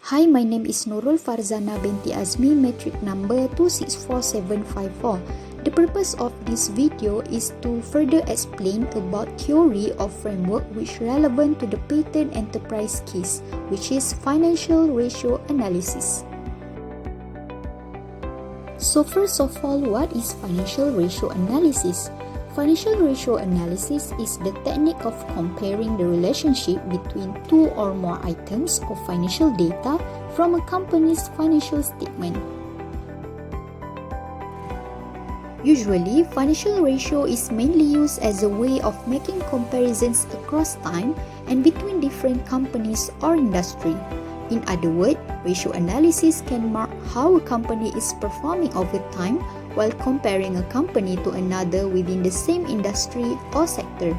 Hi, my name is Nurul Farzana binti Azmi, metric number 264754. The purpose of this video is to further explain about theory of framework which relevant to the patent enterprise case, which is financial ratio analysis. So first of all, what is financial ratio analysis? Financial ratio analysis is the technique of comparing the relationship between two or more items of financial data from a company's financial statement. Usually, financial ratio is mainly used as a way of making comparisons across time and between different companies or industry. In other words, ratio analysis can mark how a company is performing over time while comparing a company to another within the same industry or sector.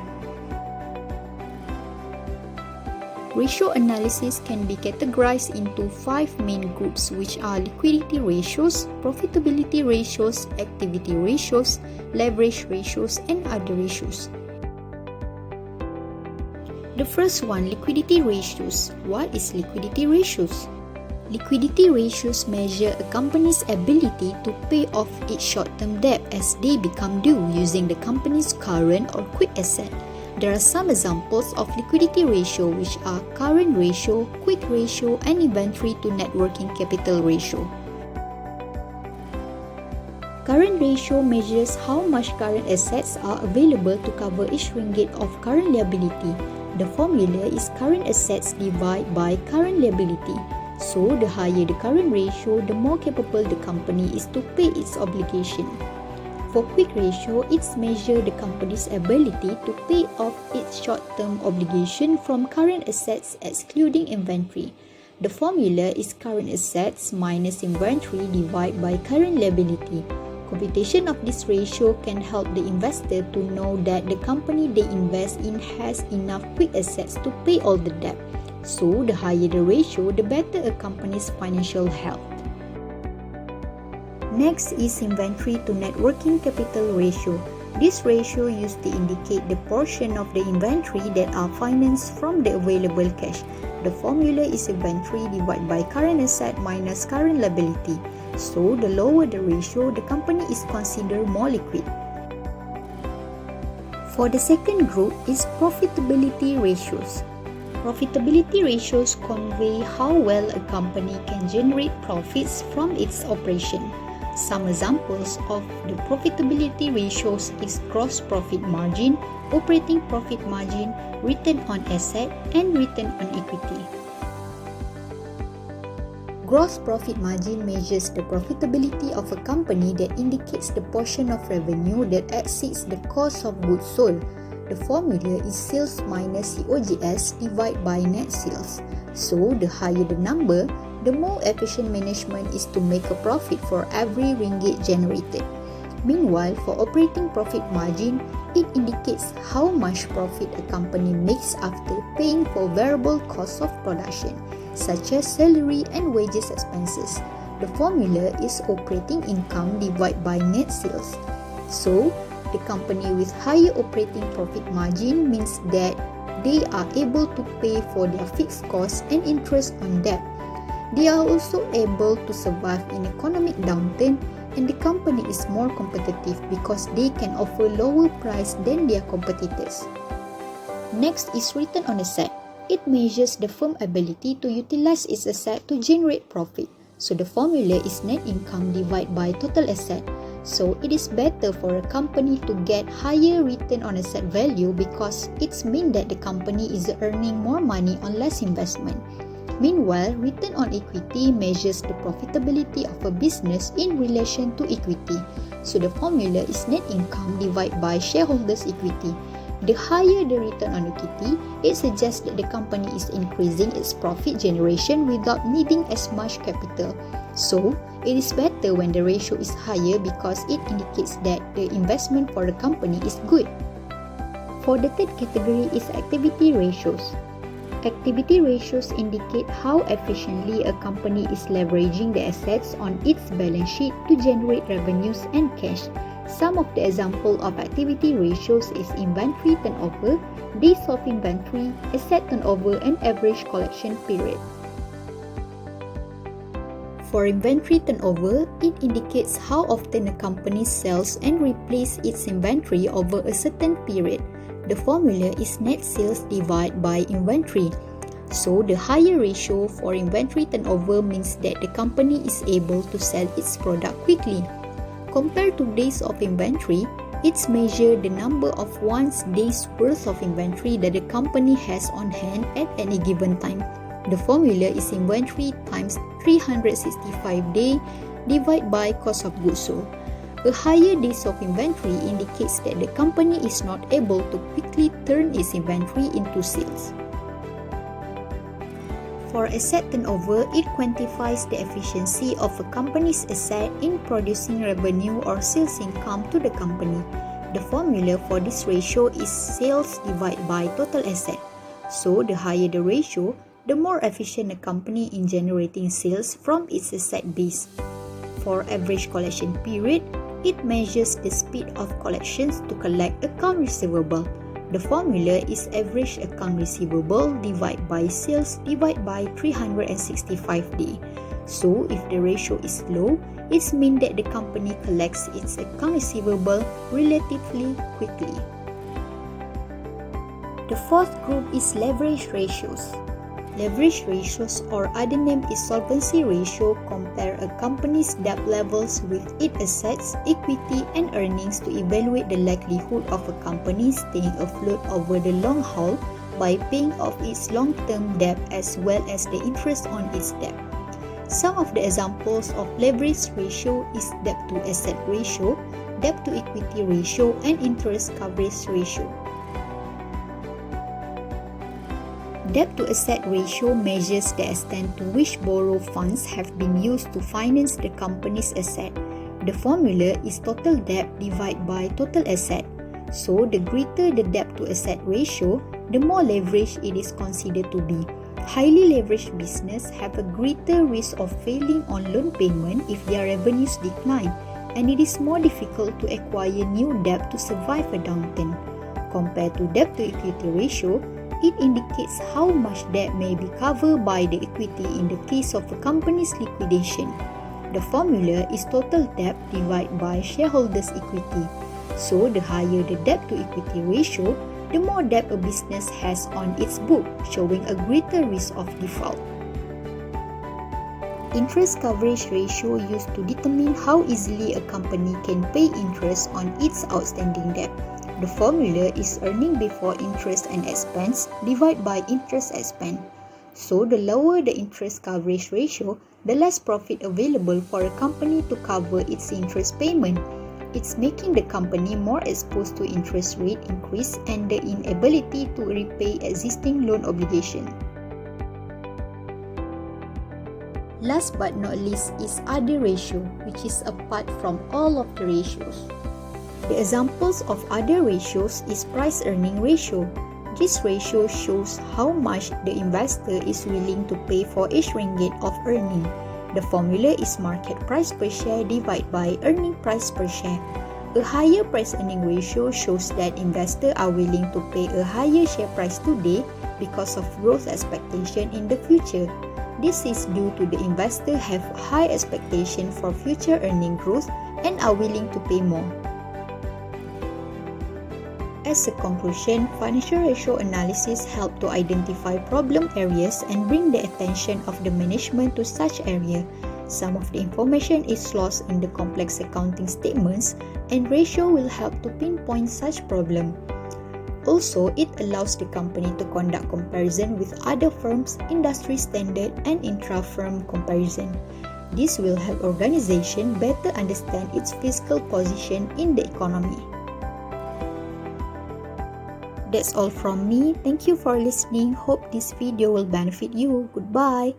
Ratio analysis can be categorized into 5 main groups, which are liquidity ratios, profitability ratios, activity ratios, leverage ratios, and other ratios. The first one, liquidity ratios. What is liquidity ratios? Liquidity ratios measure a company's ability to pay off its short-term debt as they become due using the company's current or quick asset. There are some examples of liquidity ratio, which are current ratio, quick ratio, and inventory to net working capital ratio. Current ratio measures how much current assets are available to cover each ringgit of current liability. The formula is current assets divided by current liability. So, the higher the current ratio, the more capable the company is to pay its obligation. For quick ratio, it measures the company's ability to pay off its short-term obligation from current assets excluding inventory. The formula is current assets minus inventory divided by current liability. Computation of this ratio can help the investor to know that the company they invest in has enough quick assets to pay all the debt. So, the higher the ratio, the better a company's financial health. Next is inventory to net working capital ratio. This ratio used to indicate the portion of the inventory that are financed from the available cash. The formula is inventory divided by current asset minus current liability. So, the lower the ratio, the company is considered more liquid. For the second group is profitability ratios. Profitability ratios convey how well a company can generate profits from its operation. Some examples of the profitability ratios is gross profit margin, operating profit margin, return on asset, and return on equity. Gross profit margin measures the profitability of a company that indicates the portion of revenue that exceeds the cost of goods sold. The formula is sales minus COGS divided by net sales. So, the higher the number, the more efficient management is to make a profit for every ringgit generated. Meanwhile, for operating profit margin, it indicates how much profit a company makes after paying for variable costs of production, such as salary and wages expenses. The formula is operating income divided by net sales. So, the company with higher operating profit margin means that they are able to pay for their fixed costs and interest on debt. They are also able to survive in economic downturn, and the company is more competitive because they can offer lower price than their competitors. Next is return on asset. It measures the firm ability to utilize its asset to generate profit. So the formula is net income divided by total asset. So, it is better for a company to get higher return on asset value because it means that the company is earning more money on less investment. Meanwhile, return on equity measures the profitability of a business in relation to equity. So, the formula is net income divided by shareholders' equity. The higher the return on equity, it suggests that the company is increasing its profit generation without needing as much capital. So, it is better when the ratio is higher because it indicates that the investment for the company is good. For the third category is activity ratios. Activity ratios indicate how efficiently a company is leveraging the assets on its balance sheet to generate revenues and cash. Some of the example of activity ratios is inventory turnover, days of inventory, asset turnover, and average collection period. For inventory turnover, it indicates how often a company sells and replaces its inventory over a certain period. The formula is net sales divided by inventory. So, the higher ratio for inventory turnover means that the company is able to sell its product quickly. Compared to days of inventory, it's measured the number of one's days worth of inventory that the company has on hand at any given time. The formula is inventory times 365 days divided by cost of goods sold. A higher days of inventory indicates that the company is not able to quickly turn its inventory into sales. For asset turnover, it quantifies the efficiency of a company's asset in producing revenue or sales income to the company. The formula for this ratio is sales divided by total asset. So, the higher the ratio, the more efficient a company in generating sales from its asset base. For average collection period, it measures the speed of collections to collect account receivable. The formula is average account receivable divided by sales divided by 365 days. So, if the ratio is low, it means that the company collects its account receivable relatively quickly. The fourth group is leverage ratios. Leverage ratios, or other name is solvency ratio, compare a company's debt levels with its assets, equity, and earnings to evaluate the likelihood of a company staying afloat over the long haul by paying off its long-term debt as well as the interest on its debt. Some of the examples of leverage ratio is debt to asset ratio, debt to equity ratio, and interest coverage ratio. Debt to asset ratio measures the extent to which borrowed funds have been used to finance the company's asset. The formula is total debt divided by total asset. So, the greater the debt to asset ratio, the more leveraged it is considered to be. Highly leveraged business have a greater risk of failing on loan payment if their revenues decline, and it is more difficult to acquire new debt to survive a downturn. Compared to debt to equity ratio, it indicates how much debt may be covered by the equity in the case of a company's liquidation. The formula is total debt divided by shareholders' equity. So, the higher the debt to equity ratio, the more debt a business has on its book, showing a greater risk of default. Interest coverage ratio used to determine how easily a company can pay interest on its outstanding debt. The formula is earning before interest and expense divided by interest expense. So, the lower the interest coverage ratio, the less profit available for a company to cover its interest payment. It's making the company more exposed to interest rate increase and the inability to repay existing loan obligation. Last but not least is other ratio, which is apart from all of the ratios. The examples of other ratios is price-earning ratio. This ratio shows how much the investor is willing to pay for each ringgit of earning. The formula is market price per share divided by earning price per share. A higher price-earning ratio shows that investors are willing to pay a higher share price today because of growth expectation in the future. This is due to the investor have high expectation for future earning growth and are willing to pay more. As a conclusion, financial ratio analysis help to identify problem areas and bring the attention of the management to such area. Some of the information is lost in the complex accounting statements, and ratio will help to pinpoint such problem. Also, it allows the company to conduct comparison with other firms, industry standard, and intra-firm comparison. This will help organization better understand its fiscal position in the economy. That's all from me. Thank you for listening. Hope this video will benefit you. Goodbye.